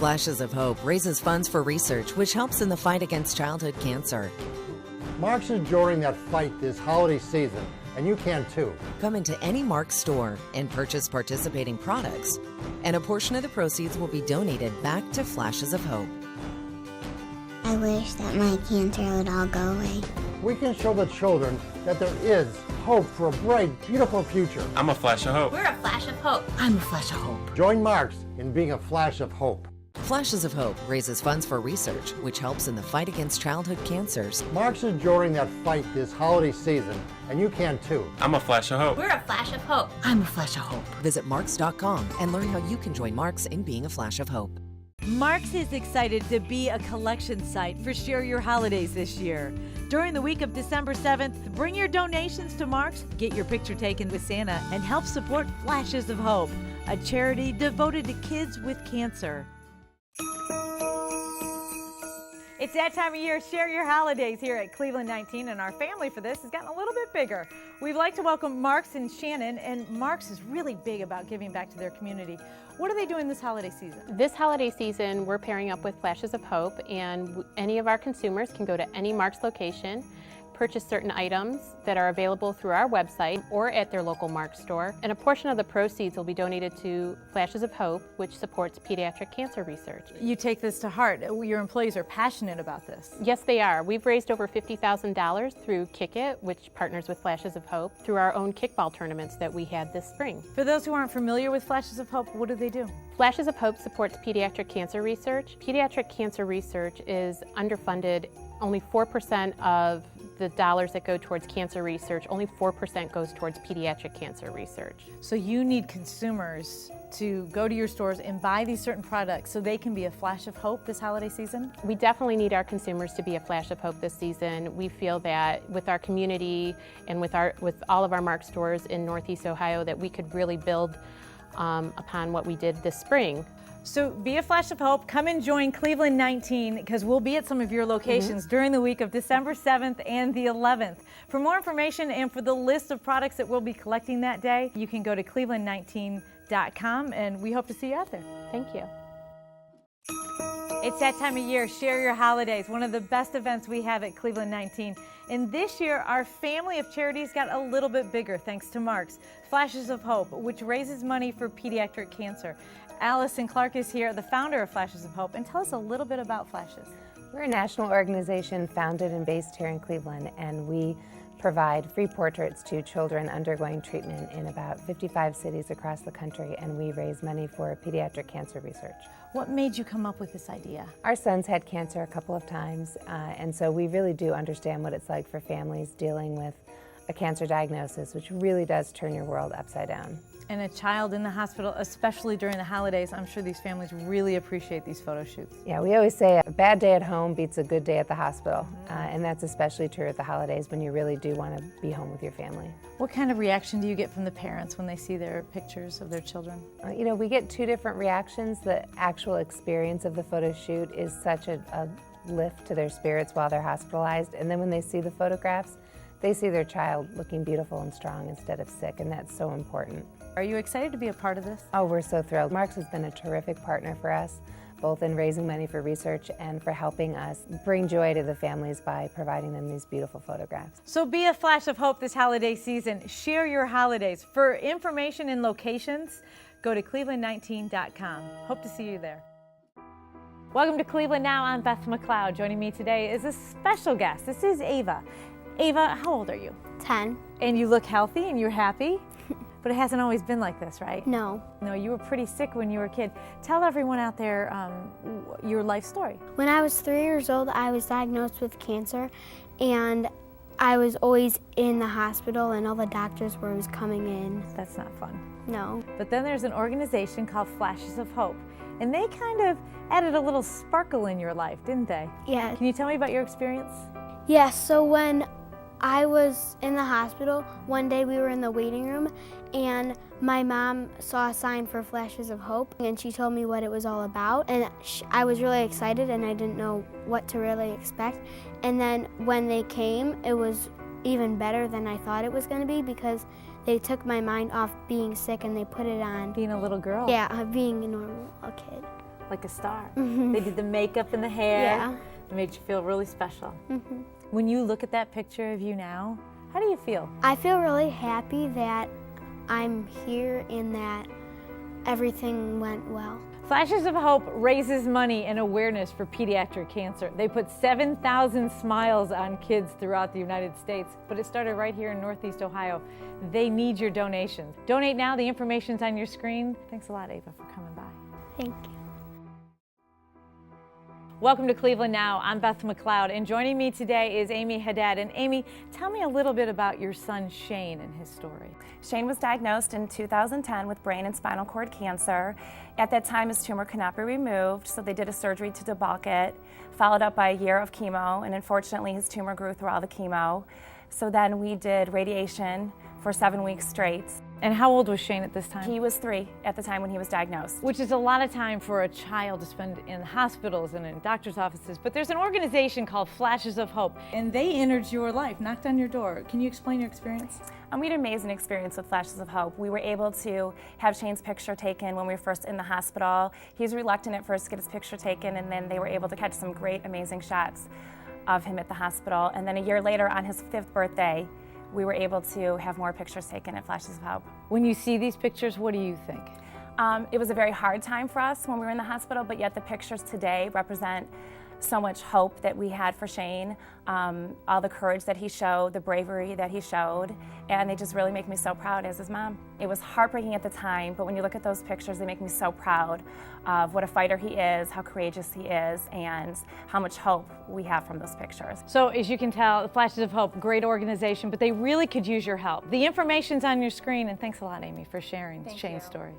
Flashes of Hope raises funds for research which helps in the fight against childhood cancer. Marks is joining that fight this holiday season, and you can too. Come into any Marks store and purchase participating products, and a portion of the proceeds will be donated back to Flashes of Hope. I wish that my cancer would all go away. We can show the children that there is hope for a bright, beautiful future. I'm a flash of hope. We're a flash of hope. I'm a flash of hope. Join Marks in being a flash of hope. Flashes of Hope raises funds for research which helps in the fight against childhood cancers. Marks is joining that fight this holiday season, and you can too. I'm a flash of hope. We're a flash of hope. I'm a flash of hope. Visit marks.com and learn how you can join Marks in being a flash of hope. Marks is excited to be a collection site for Share Your Holidays this year. During the week of December 7th, bring your donations to Marks, get your picture taken with Santa, and help support Flashes of Hope, a charity devoted to kids with cancer. It's that time of year, Share Your Holidays here at Cleveland 19, and our family for this has gotten a little bit bigger. We'd like to welcome Marks and Shannon, and Marks is really big about giving back to their community. What are they doing this holiday season? This holiday season, we're pairing up with Flashes of Hope, and any of our consumers can go to any Marks location, purchase certain items that are available through our website or at their local Marks store, and a portion of the proceeds will be donated to Flashes of Hope, which supports pediatric cancer research. You take this to heart. Your employees are passionate about this. Yes, they are. We've raised over $50,000 through Kick It, which partners with Flashes of Hope, through our own kickball tournaments that we had this spring. For those who aren't familiar with Flashes of Hope, what do they do? Flashes of Hope supports pediatric cancer research. Pediatric cancer research is underfunded. Only 4% of the dollars that go towards cancer research, only 4% goes towards pediatric cancer research. So you need consumers to go to your stores and buy these certain products so they can be a flash of hope this holiday season? We definitely need our consumers to be a flash of hope this season. We feel that with our community and with all of our Marks stores in Northeast Ohio that we could really build upon what we did this spring. So be a flash of hope. Come and join Cleveland 19 because we'll be at some of your locations during the week of December 7th and the 11th. For more information and for the list of products that we'll be collecting that day, you can go to cleveland19.com, and we hope to see you out there. Thank you. It's that time of year, Share Your Holidays, one of the best events we have at Cleveland 19. And this year, our family of charities got a little bit bigger thanks to Marks, Flashes of Hope, which raises money for pediatric cancer. Allison Clark is here, the founder of Flashes of Hope, and tell us a little bit about Flashes. We're a national organization founded and based here in Cleveland, and we provide free portraits to children undergoing treatment in about 55 cities across the country, and we raise money for pediatric cancer research. What made you come up with this idea? Our son's had cancer a couple of times, and so we really do understand what it's like for families dealing with a cancer diagnosis, which really does turn your world upside down. And a child in the hospital, especially during the holidays, I'm sure these families really appreciate these photo shoots. Yeah, we always say a bad day at home beats a good day at the hospital, and that's especially true at the holidays when you really do want to be home with your family. What kind of reaction do you get from the parents when they see their pictures of their children? You know, we get two different reactions. The actual experience of the photo shoot is such a lift to their spirits while they're hospitalized, and then when they see the photographs, they see their child looking beautiful and strong instead of sick, and that's so important. Are you excited to be a part of this? Oh, we're so thrilled. Marks has been a terrific partner for us, both in raising money for research and for helping us bring joy to the families by providing them these beautiful photographs. So be a flash of hope this holiday season. Share your holidays. For information and locations, go to cleveland19.com. Hope to see you there. Welcome to Cleveland Now. I'm Beth McLeod. Joining me today is a special guest. This is Ava. Ava, how old are you? 10. And you look healthy and you're happy? But it hasn't always been like this, right? No. No, you were pretty sick when you were a kid. Tell everyone out there your life story. When I was 3 years old, I was diagnosed with cancer, and I was always in the hospital, and all the doctors were always coming in. That's not fun. No. But then there's an organization called Flashes of Hope, and they kind of added a little sparkle in your life, didn't they? Yeah. Can you tell me about your experience? Yes, so when I was in the hospital, one day we were in the waiting room, and my mom saw a sign for Flashes of Hope, and she told me what it was all about, and I was really excited, and I didn't know what to really expect. And then when they came, it was even better than I thought it was going to be, because they took my mind off being sick and they put it on Being a little girl. Yeah, being a normal kid. like a star. They did the makeup and the hair. Yeah. It made you feel really special. When you look at that picture of you now, how do you feel? I feel really happy that I'm here and that everything went well. Flashes of Hope raises money and awareness for pediatric cancer. They put 7,000 smiles on kids throughout the United States, but it started right here in Northeast Ohio. They need your donations. Donate now. The information's on your screen. Thanks a lot, Ava, for coming by. Thank you. Welcome to Cleveland Now. I'm Beth McLeod, and joining me today is Amy Haddad. And Amy, tell me a little bit about your son Shane and his story. Shane was diagnosed in 2010 with brain and spinal cord cancer. At that time, his tumor could not be removed, so they did a surgery to debulk it, followed up by a year of chemo, and unfortunately his tumor grew through all the chemo. So then we did radiation for 7 weeks straight. And how old was Shane at this time? He was 3 at the time when he was diagnosed. Which is a lot of time for a child to spend in hospitals and in doctor's offices. But there's an organization called Flashes of Hope, and they entered your life, knocked on your door. Can you explain your experience? We had an amazing experience with Flashes of Hope. We were able to have Shane's picture taken when we were first in the hospital. He was reluctant at first to get his picture taken, and then they were able to catch some great, amazing shots of him at the hospital. And then a year later, on his 5th birthday, we were able to have more pictures taken at Flashes of Hope. When you see these pictures, what do you think? It was a very hard time for us when we were in the hospital, but yet the pictures today represent so much hope that we had for Shane, all the courage that he showed, the bravery that he showed, and they just really make me so proud as his mom. It was heartbreaking at the time, but when you look at those pictures, they make me so proud of what a fighter he is, how courageous he is, and how much hope we have from those pictures. So as you can tell, Flashes of Hope, great organization, but they really could use your help. The information's on your screen, and thanks a lot, Amy, for sharing Shane's story.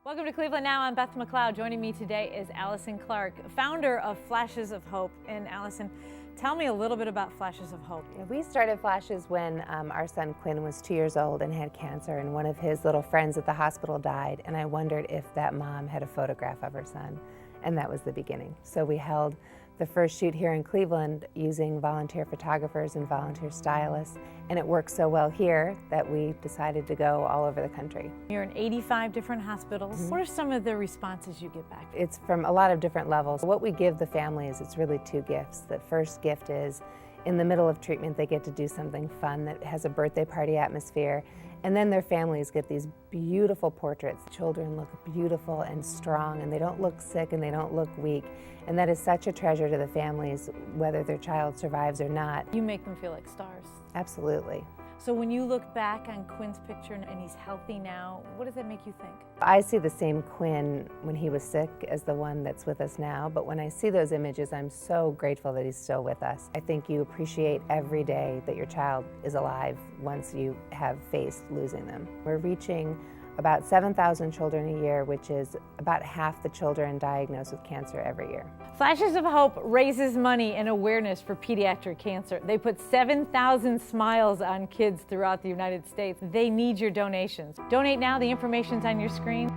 Welcome to Cleveland Now. I'm Beth McLeod. Joining me today is Allison Clark, founder of Flashes of Hope. And Allison, tell me a little bit about Flashes of Hope. We started Flashes when our son Quinn was 2 years old and had cancer, and one of his little friends at the hospital died, and I wondered if that mom had a photograph of her son, and that was the beginning. So we held the first shoot here in Cleveland using volunteer photographers and volunteer stylists, and it worked so well here that we decided to go all over the country. You're in 85 different hospitals. What are some of the responses you get back? It's from a lot of different levels. What we give the families, it's really 2 gifts. The first gift is in the middle of treatment, they get to do something fun that has a birthday party atmosphere, and then their families get these beautiful portraits. Children look beautiful and strong, and they don't look sick and they don't look weak, and that is such a treasure to the families, whether their child survives or not. You make them feel like stars. Absolutely. So when you look back on Quinn's picture and he's healthy now, what does that make you think? I see the same Quinn when he was sick as the one that's with us now, but when I see those images, I'm so grateful that he's still with us. I think you appreciate every day that your child is alive once you have faced losing them. We're reaching about 7,000 children a year, which is about half the children diagnosed with cancer every year. Flashes of Hope raises money and awareness for pediatric cancer. They put 7,000 smiles on kids throughout the United States. They need your donations. Donate now. The information's on your screen.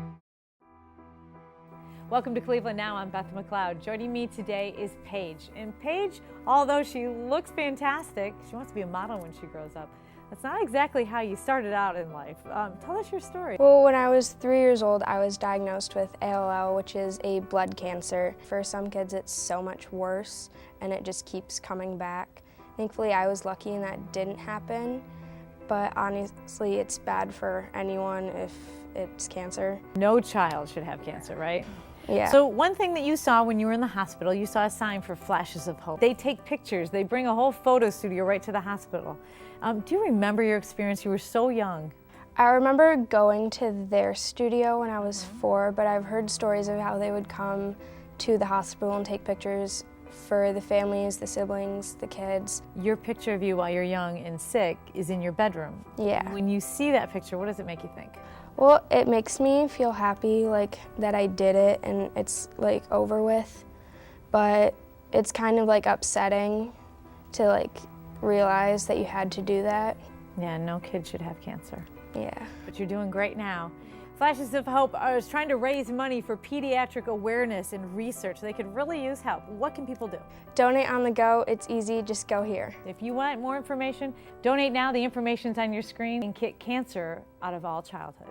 Welcome to Cleveland Now. I'm Beth McLeod. Joining me today is Paige. And Paige, although she looks fantastic, she wants to be a model when she grows up. That's not exactly how you started out in life. Tell us your story. Well, when I was 3 years old, I was diagnosed with ALL, which is a blood cancer. For some kids, it's so much worse, and it just keeps coming back. Thankfully, I was lucky and that didn't happen, but honestly, it's bad for anyone if it's cancer. No child should have cancer, right? Yeah. So one thing that you saw when you were in the hospital, you saw a sign for Flashes of Hope. They take pictures. They bring a whole photo studio right to the hospital. Do you remember your experience? You were so young. I remember going to their studio when I was 4, but I've heard stories of how they would come to the hospital and take pictures for the families, the siblings, the kids. Your picture of you while you're young and sick is in your bedroom. Yeah. When you see that picture, what does it make you think? Well, it makes me feel happy, like, that I did it and it's, like, over with, but it's kind of, like, upsetting to, like, realize that you had to do that. Yeah, no kid should have cancer. Yeah. But you're doing great now. Flashes of Hope is trying to raise money for pediatric awareness and research. They could really use help. What can people do? Donate on the go. It's easy. Just go here. If you want more information, donate now. The information's on your screen and kick cancer out of all childhood.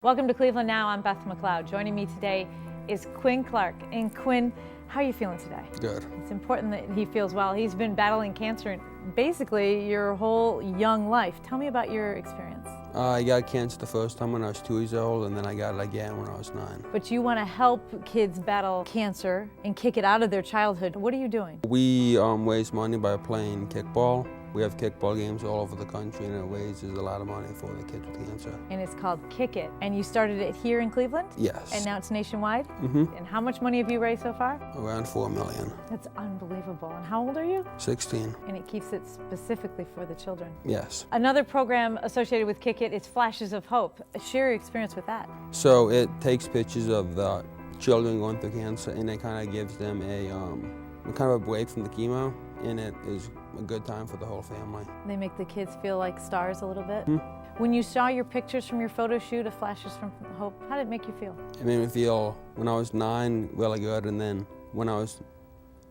Welcome to Cleveland Now. I'm Beth McLeod. Joining me today is Quinn Clark. And Quinn, how are you feeling today? Good. It's important that he feels well. He's been battling cancer basically your whole young life. Tell me about your experience. I got cancer the first time when I was 2 years old, and then I got it again when I was 9. But you want to help kids battle cancer and kick it out of their childhood. What are you doing? We raise money by playing kickball. We have kickball games all over the country, and it raises a lot of money for the kids with cancer. And it's called Kick It. And you started it here in Cleveland? Yes. And now it's nationwide? Mm-hmm. And how much money have you raised so far? Around $4 million. That's unbelievable. And how old are you? 16. And it keeps it specifically for the children. Yes. Another program associated with Kick It is Flashes of Hope. Share your experience with that. So it takes pictures of the children going through cancer, and it kind of gives them a kind of a break from the chemo, and it is a good time for the whole family. They make the kids feel like stars a little bit. Mm-hmm. When you saw your pictures from your photo shoot of Flashes from Hope, how did it make you feel? It made me feel, when I was 9, really good, and then when I was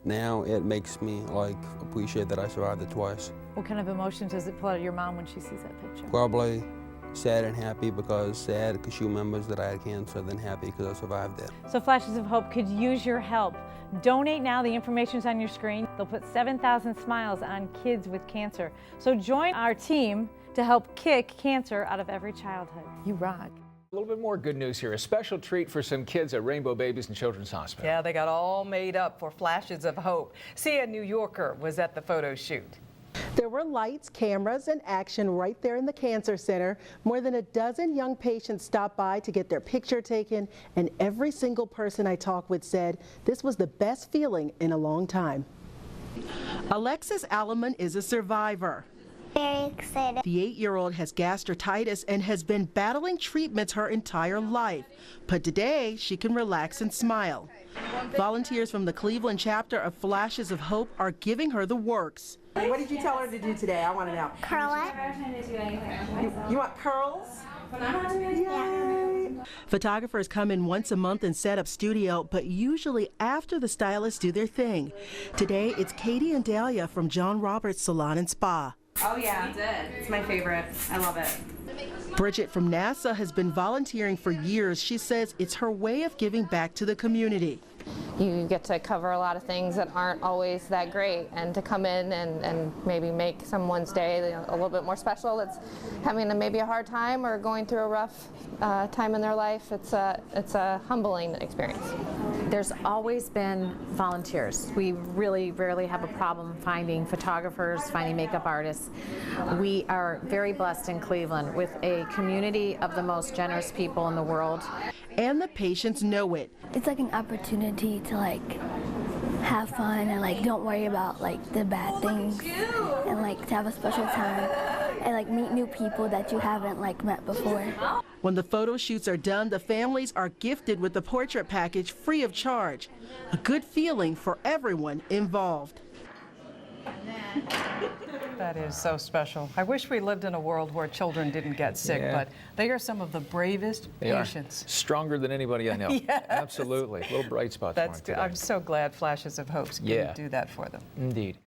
now, it makes me appreciate that I survived it twice. What kind of emotions does it pull out of your mom when she sees that picture? Probably sad and happy, sad because she remembers that I had cancer, then happy because I survived it. So Flashes of Hope could use your help. Donate now. The information's on your screen. They'll put 7,000 smiles on kids with cancer. So join our team to help kick cancer out of every childhood. You rock. A little bit more good news here. A special treat for some kids at Rainbow Babies and Children's Hospital. Yeah, they got all made up for Flashes of Hope. See, a New Yorker was at the photo shoot. There were lights, cameras, and action right there in the cancer center. More than a dozen young patients stopped by to get their picture taken, and every single person I talked with said this was the best feeling in a long time. Alexis Alleman is a survivor. Very excited. The 8-year-old has gastritis and has been battling treatments her entire life. But today, she can relax and smile. Volunteers from the Cleveland chapter of Flashes of Hope are giving her the works. What did you tell her to do today? I want to know. Curl it. You want curls? Yay. Photographers come in once a month and set up studio, but usually after the stylists do their thing. Today, it's Katie and Dahlia from John Roberts Salon and Spa. Oh yeah, it's my favorite. I love it. Bridget from NASA has been volunteering for years. She says it's her way of giving back to the community. You get to cover a lot of things that aren't always that great, and to come in and maybe make someone's day a little bit more special that's having maybe a hard time or going through a rough time in their life. It's a humbling experience. There's always been volunteers. We really rarely have a problem finding photographers, finding makeup artists. We are very blessed in Cleveland with a community of the most generous people in the world. And the patients know it. It's like an opportunity to have fun and don't worry about the bad things and to have a special time and meet new people that you haven't met before. When the photo shoots are done, the families are gifted with the portrait package free of charge. A good feeling for everyone involved. That is so special. I wish we lived in a world where children didn't get sick, but they are some of the bravest patients. Stronger than anybody I know. Yes. Absolutely. Little bright spots for them today. I'm so glad Flashes of Hope can do that for them. Indeed.